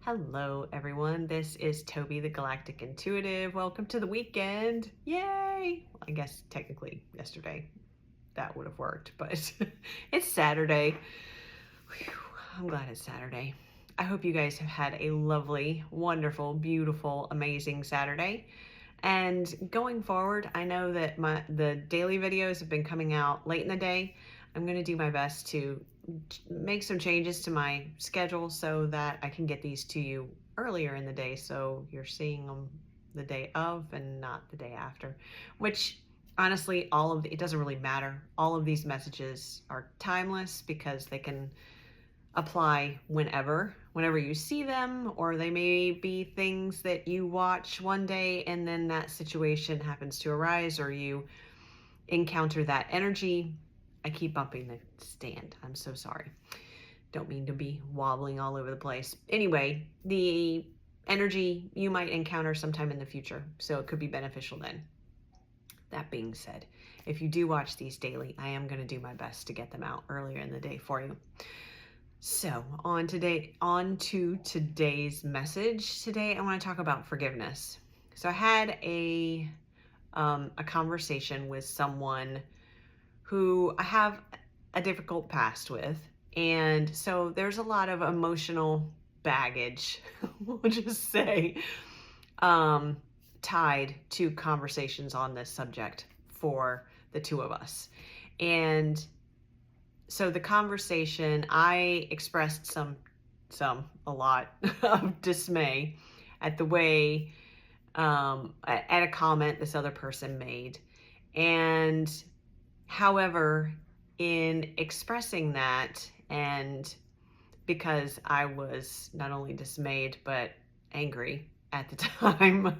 Hello, everyone. This is Toby, the Galactic Intuitive. Welcome to the weekend. Yay! Well, I guess technically yesterday that would have worked, but it's Saturday. Whew, I'm glad it's Saturday. I hope you guys have had a lovely, wonderful, beautiful, amazing Saturday. And going forward, I know that the daily videos have been coming out late in the day. I'm going to do my best to make some changes to my schedule so that I can get these to you earlier in the day, so you're seeing them the day of and not the day after, which honestly, it doesn't really matter. All of these messages are timeless because they can apply whenever you see them, or they may be things that you watch one day and then that situation happens to arise or you encounter that energy. I keep bumping the stand. I'm so sorry. Don't mean to be wobbling all over the place. Anyway, the energy you might encounter sometime in the future, so it could be beneficial then. That being said, if you do watch these daily, I am going to do my best to get them out earlier in the day for you. So on to today's message. Today I want to talk about forgiveness. So I had a conversation with someone who I have a difficult past with, and so there's a lot of emotional baggage, we'll just say, tied to conversations on this subject for the two of us. And so the conversation, I expressed a lot of dismay at the way, at a comment this other person made. And however, in expressing that, and because I was not only dismayed, but angry at the time,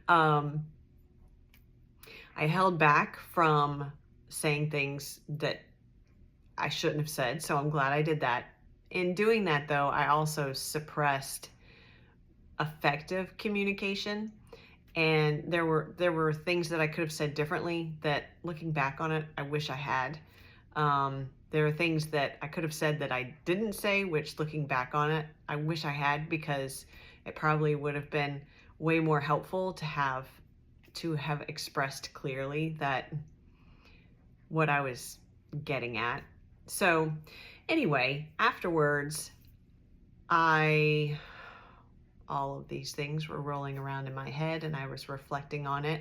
I held back from saying things that I shouldn't have said, so I'm glad I did that. In doing that, though, I also suppressed effective communication, and there were things that I could have said differently that, looking back on it, I wish I had. There are things that I could have said that I didn't say, which, looking back on it, I wish I had, because it probably would have been way more helpful to have expressed clearly that what I was getting at. So anyway, afterwards, all of these things were rolling around in my head, and I was reflecting on it.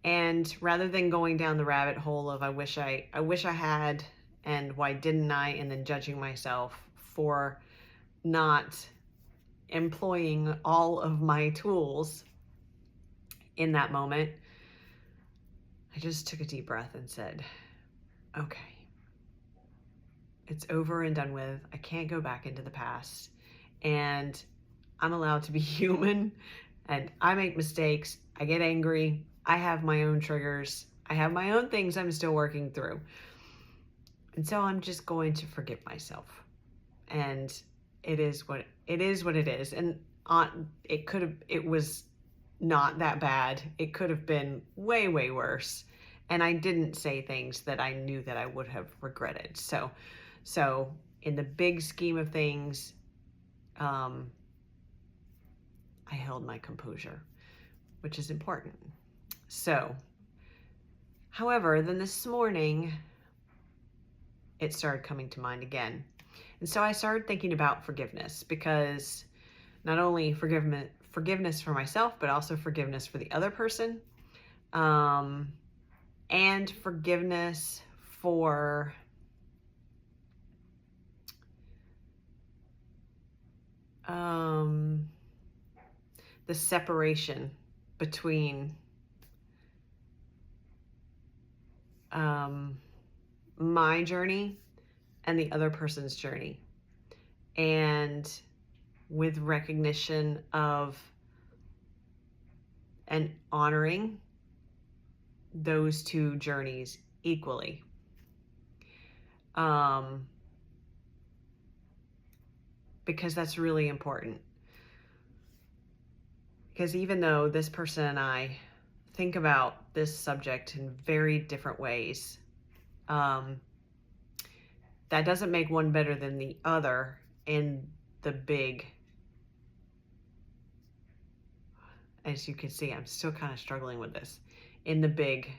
And rather than going down the rabbit hole of I wish I had, and why didn't I, and then judging myself for not employing all of my tools in that moment, I just took a deep breath and said, okay, it's over and done with. I can't go back into the past, and I'm allowed to be human, and I make mistakes. I get angry. I have my own triggers. I have my own things I'm still working through. And so I'm just going to forgive myself. And it is what it is. And it was not that bad. It could have been way, way worse. And I didn't say things that I knew that I would have regretted. So in the big scheme of things, I held my composure, which is important. So, however, then this morning, it started coming to mind again. And so I started thinking about forgiveness, because not only forgiveness for myself, but also forgiveness for the other person, and forgiveness for the separation between my journey and the other person's journey, and with recognition of and honoring those two journeys equally. Because that's really important. Because even though this person and I think about this subject in very different ways, that doesn't make one better than the other in the big as you can see, I'm still kind of struggling with this in the big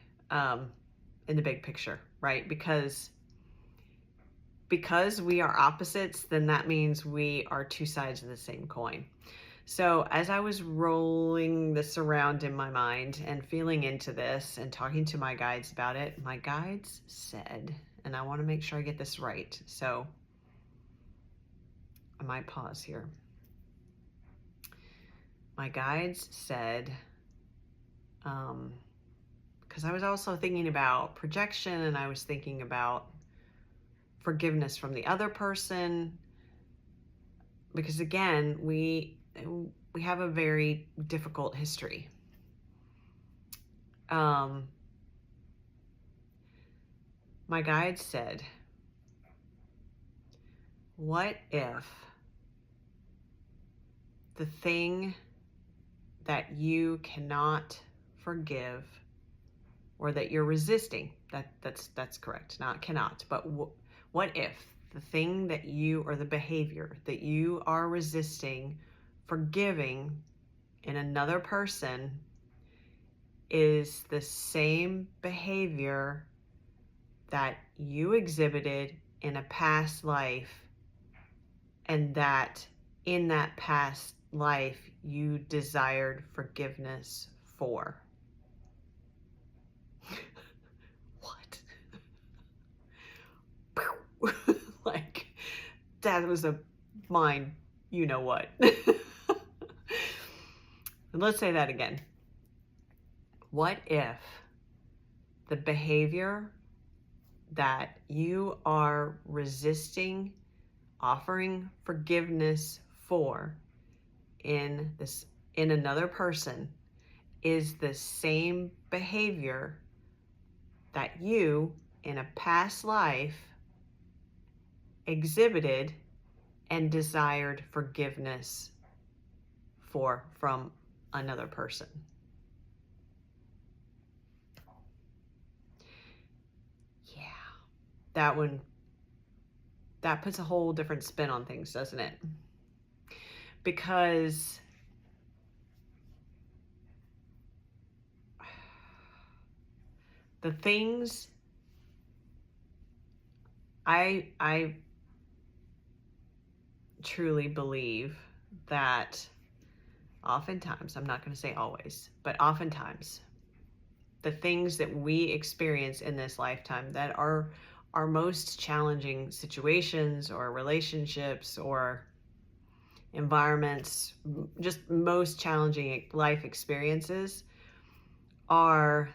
picture, right? Because we are opposites, then that means we are two sides of the same coin. So as I was rolling this around in my mind and feeling into this and talking to my guides about it, my guides said, and I want to make sure I get this right, so I might pause here. My guides said, because I was also thinking about projection, and I was thinking about forgiveness from the other person, because again, we have a very difficult history. My guide said, what if the thing that you cannot forgive, or that you're resisting, that's correct, not cannot, but what if the thing that you, or the behavior that you are resisting forgiving in another person is the same behavior that you exhibited in a past life, and that in that past life you desired forgiveness for? What? Like, that was a mind, you know what. And let's say that again. What if the behavior that you are resisting offering forgiveness for in another person is the same behavior that you in a past life exhibited and desired forgiveness for from another person? Yeah, that puts a whole different spin on things, doesn't it? Because the things I truly believe that oftentimes, I'm not going to say always, but oftentimes, the things that we experience in this lifetime that are our most challenging situations or relationships or environments, just most challenging life experiences, are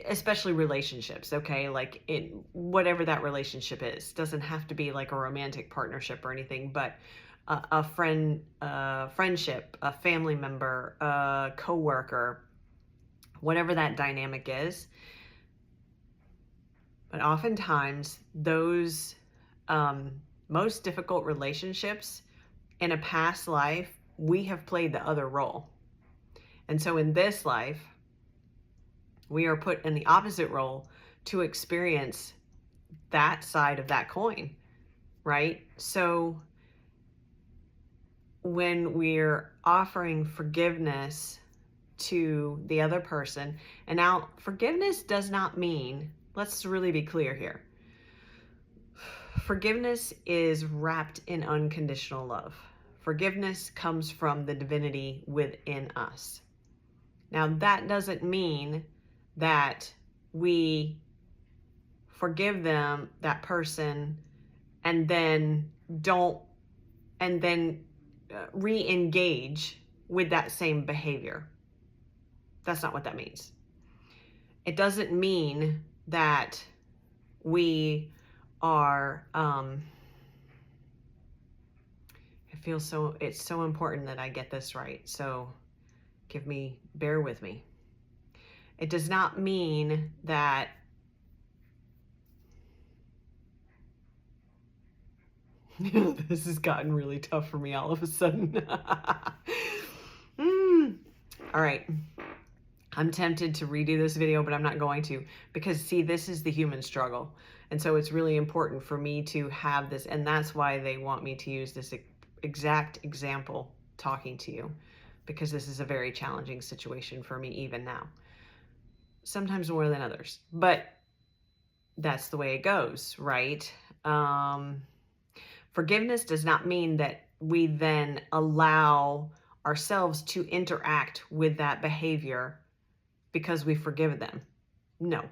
especially relationships, okay? Like, in whatever that relationship is, doesn't have to be like a romantic partnership or anything, but a friendship, a family member, a coworker, whatever that dynamic is. But oftentimes those most difficult relationships in a past life, we have played the other role. And so in this life, we are put in the opposite role to experience that side of that coin, right? So when we're offering forgiveness to the other person, and now forgiveness does not mean, let's really be clear here, forgiveness is wrapped in unconditional love. Forgiveness comes from the divinity within us. Now, that doesn't mean that we forgive them, that person, and then re-engage with that same behavior. That's not what that means. It doesn't mean that we are, it's so important that I get this right. So bear with me. It does not mean that this has gotten really tough for me all of a sudden. All right. I'm tempted to redo this video, but I'm not going to, because see, this is the human struggle. And so it's really important for me to have this. And that's why they want me to use this exact example talking to you, because this is a very challenging situation for me even now. Sometimes more than others, but that's the way it goes, right? Forgiveness does not mean that we then allow ourselves to interact with that behavior because we forgive them. No,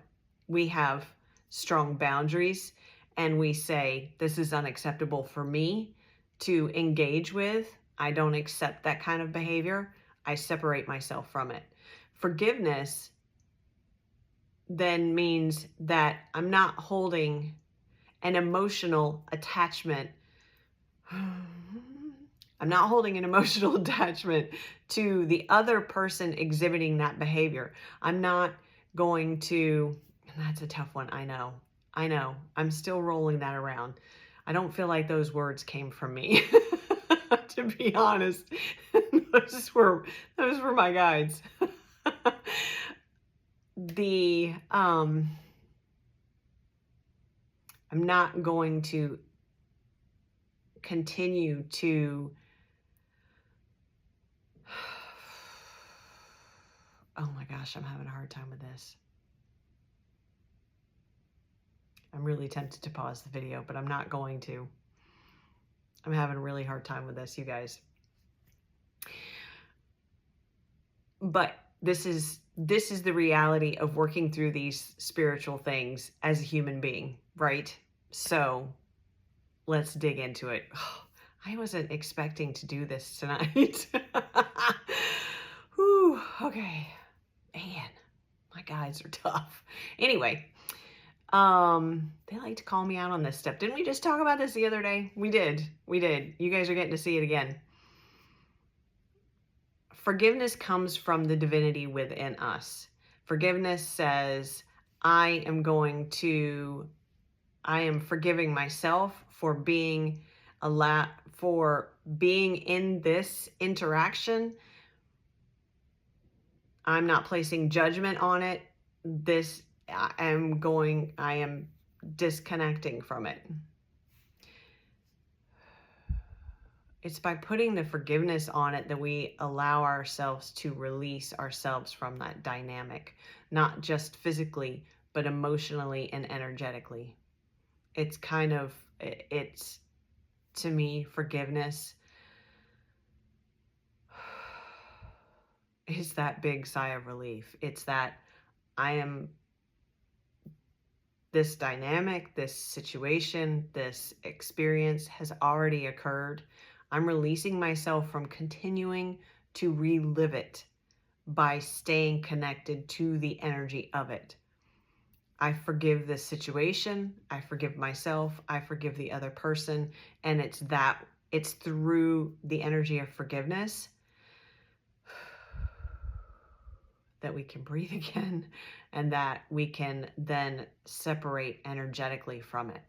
we have strong boundaries and we say, this is unacceptable for me to engage with. I don't accept that kind of behavior. I separate myself from it. Forgiveness then means that I'm not holding an emotional attachment. I'm not holding an emotional attachment to the other person exhibiting that behavior. I'm not going to, and that's a tough one. I know. I'm still rolling that around. I don't feel like those words came from me, to be honest. Those were my guides. I'm not going to continue to, oh my gosh, I'm having a hard time with this. I'm really tempted to pause the video, but I'm not going to. I'm having a really hard time with this, you guys. But this is the reality of working through these spiritual things as a human being, right? So let's dig into it. Oh, I wasn't expecting to do this tonight. Whew, okay. Man, my guides are tough. Anyway, they like to call me out on this stuff. Didn't we just talk about this the other day? We did. You guys are getting to see it again. Forgiveness comes from the divinity within us. Forgiveness says, I am forgiving myself for being in this interaction. I'm not placing judgment on it. I am disconnecting from it. It's by putting the forgiveness on it that we allow ourselves to release ourselves from that dynamic, not just physically, but emotionally and energetically. It's to me, forgiveness is that big sigh of relief. It's that this dynamic, this situation, this experience has already occurred. I'm releasing myself from continuing to relive it by staying connected to the energy of it. I forgive this situation. I forgive myself. I forgive the other person. And it's through the energy of forgiveness that we can breathe again and that we can then separate energetically from it.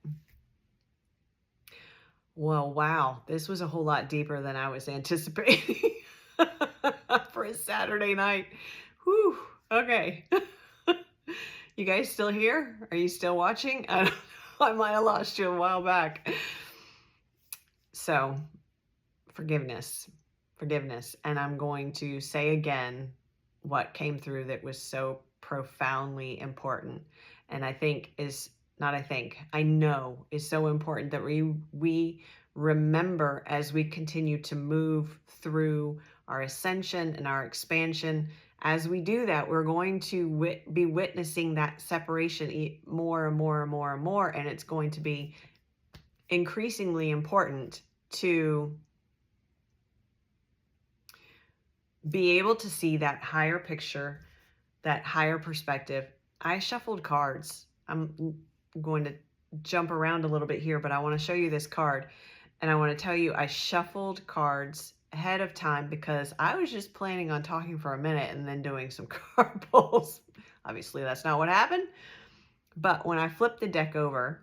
Well, wow, this was a whole lot deeper than I was anticipating for a Saturday night. Whew, okay. You guys still here? Are you still watching? I might have lost you a while back. So, forgiveness. And I'm going to say again what came through that was so profoundly important. And I know is so important that we remember as we continue to move through our ascension and our expansion. As we do that, we're going to be witnessing that separation more and more and more and more. And it's going to be increasingly important to be able to see that higher picture, that higher perspective. I shuffled cards. I'm going to jump around a little bit here, but I want to show you this card. And I want to tell you, I shuffled cards ahead of time because I was just planning on talking for a minute and then doing some card pulls. Obviously, that's not what happened. But when I flipped the deck over,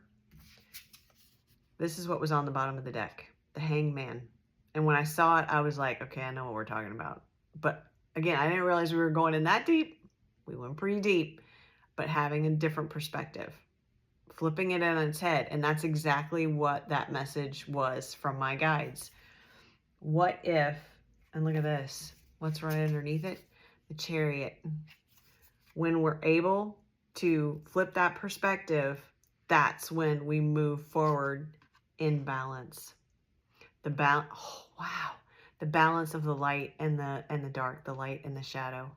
this is what was on the bottom of the deck, the Hangman. And when I saw it, I was like, okay, I know what we're talking about. But again, I didn't realize we were going in that deep. We went pretty deep, but having a different perspective, flipping it on its head. And that's exactly what that message was from my guides. What if, and look at this, what's right underneath it? The Chariot. When we're able to flip that perspective, that's when we move forward in balance. The balance, oh, wow. The balance of the light and the dark, the light and the shadow.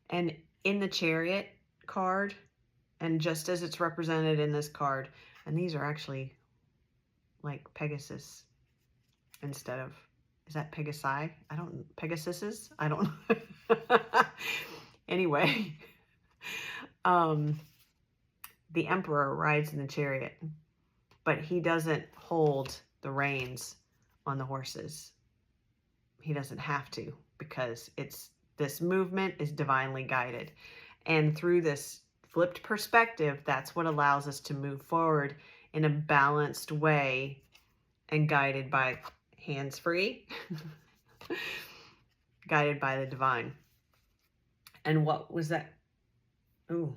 And in the Chariot card, and just as it's represented in this card, and these are actually like Pegasus instead of, is that Pegasi? I don't, Pegasuses? I don't know. Anyway, the Emperor rides in the Chariot, but he doesn't hold the reins on the horses. He doesn't have to, because this movement is divinely guided. And through this flipped perspective, that's what allows us to move forward in a balanced way and guided by hands-free, guided by the divine. And what was that? Ooh.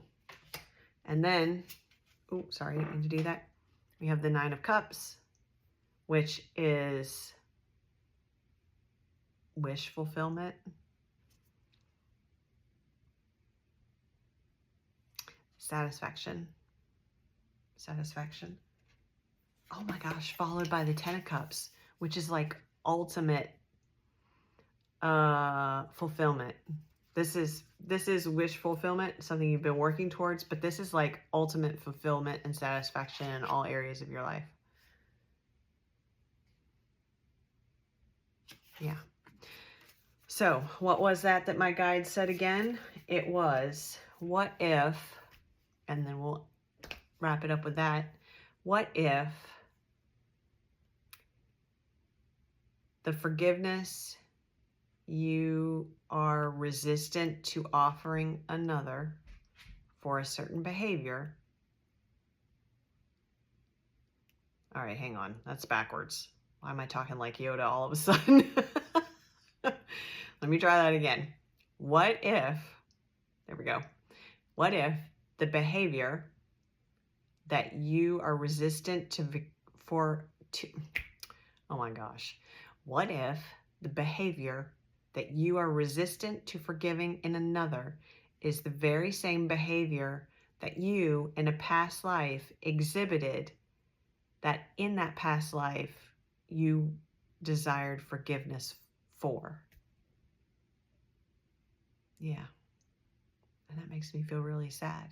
And then, ooh, sorry, I didn't mean to do that. We have the Nine of Cups, which is wish fulfillment. Satisfaction. Satisfaction. Oh my gosh, followed by the Ten of Cups, which is like ultimate fulfillment. This is wish fulfillment, something you've been working towards, but this is like ultimate fulfillment and satisfaction in all areas of your life. Yeah. So what was that my guide said again? It was, what if, and then we'll wrap it up with that. What if the forgiveness you are resistant to offering another for a certain behavior. All right, hang on. That's backwards. Why am I talking like Yoda all of a sudden? Let me try that again. What if, there we go. What if the behavior that you are resistant to, oh my gosh. What if the behavior that you are resistant to forgiving in another is the very same behavior that you in a past life exhibited, that in that past life you desired forgiveness for? Yeah. And that makes me feel really sad.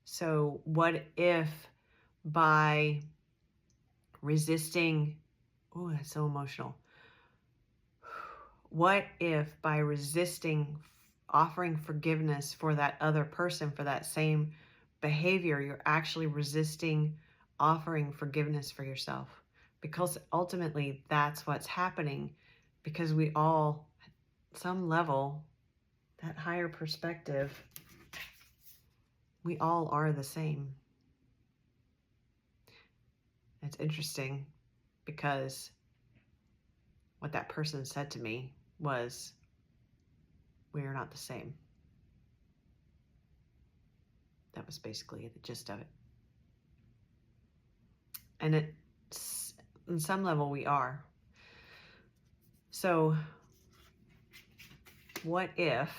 So what if by resisting, oh, that's so emotional. What if by resisting offering forgiveness for that other person, for that same behavior, you're actually resisting offering forgiveness for yourself? Because ultimately that's what's happening, because we all, at some level, that higher perspective, we all are the same. It's interesting because what that person said to me was, we are not the same. That was basically the gist of it. And it's, on some level, we are. So what if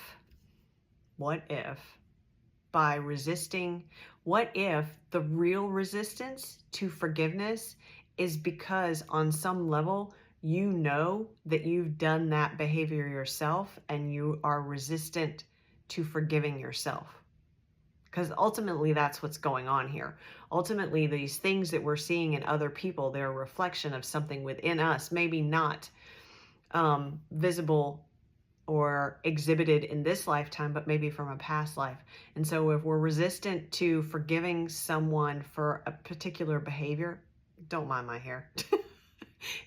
by resisting, what if the real resistance to forgiveness is because on some level you know that you've done that behavior yourself and you are resistant to forgiving yourself? Because ultimately that's what's going on here. Ultimately, these things that we're seeing in other people, they're a reflection of something within us, maybe not visible or exhibited in this lifetime, but maybe from a past life. And so if we're resistant to forgiving someone for a particular behavior, don't mind my hair,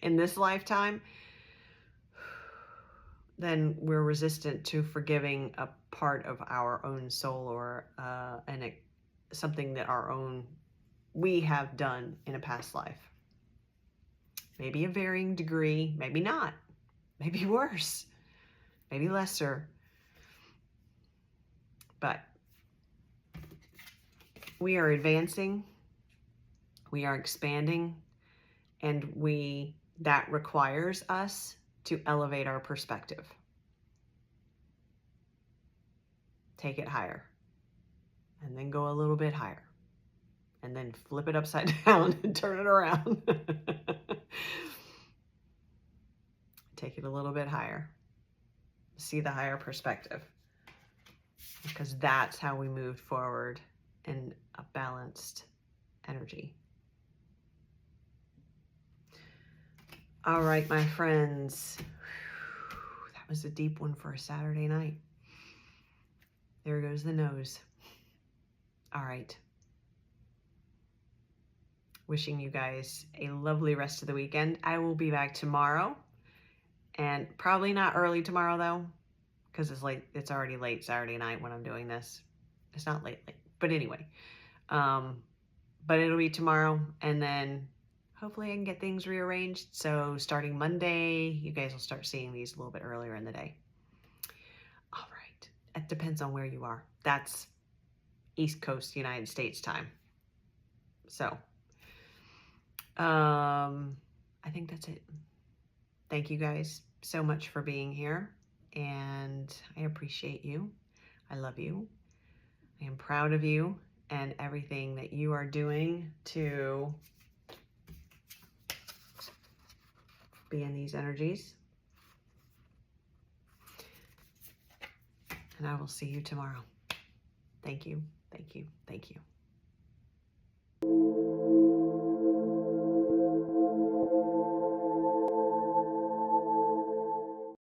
in this lifetime, then we're resistant to forgiving a part of our own soul or something that our own we have done in a past life. Maybe a varying degree, maybe not, maybe worse, maybe lesser. But we are advancing, we are expanding, and that requires us to elevate our perspective. Take it higher, and then go a little bit higher, and then flip it upside down and turn it around. Take it a little bit higher. See the higher perspective, because that's how we move forward in a balanced energy. All right, my friends. That was a deep one for a Saturday night. There goes the nose. All right. Wishing you guys a lovely rest of the weekend. I will be back tomorrow, and probably not early tomorrow though, because it's late. It's already late Saturday night when I'm doing this. It's not late, but anyway. But it'll be tomorrow, and then hopefully I can get things rearranged. So starting Monday, you guys will start seeing these a little bit earlier in the day. All right. It depends on where you are. That's East Coast United States time. So, I think that's it. Thank you guys so much for being here, and I appreciate you. I love you. I am proud of you and everything that you are doing to be in these energies. And I will see you tomorrow. Thank you, thank you, thank you.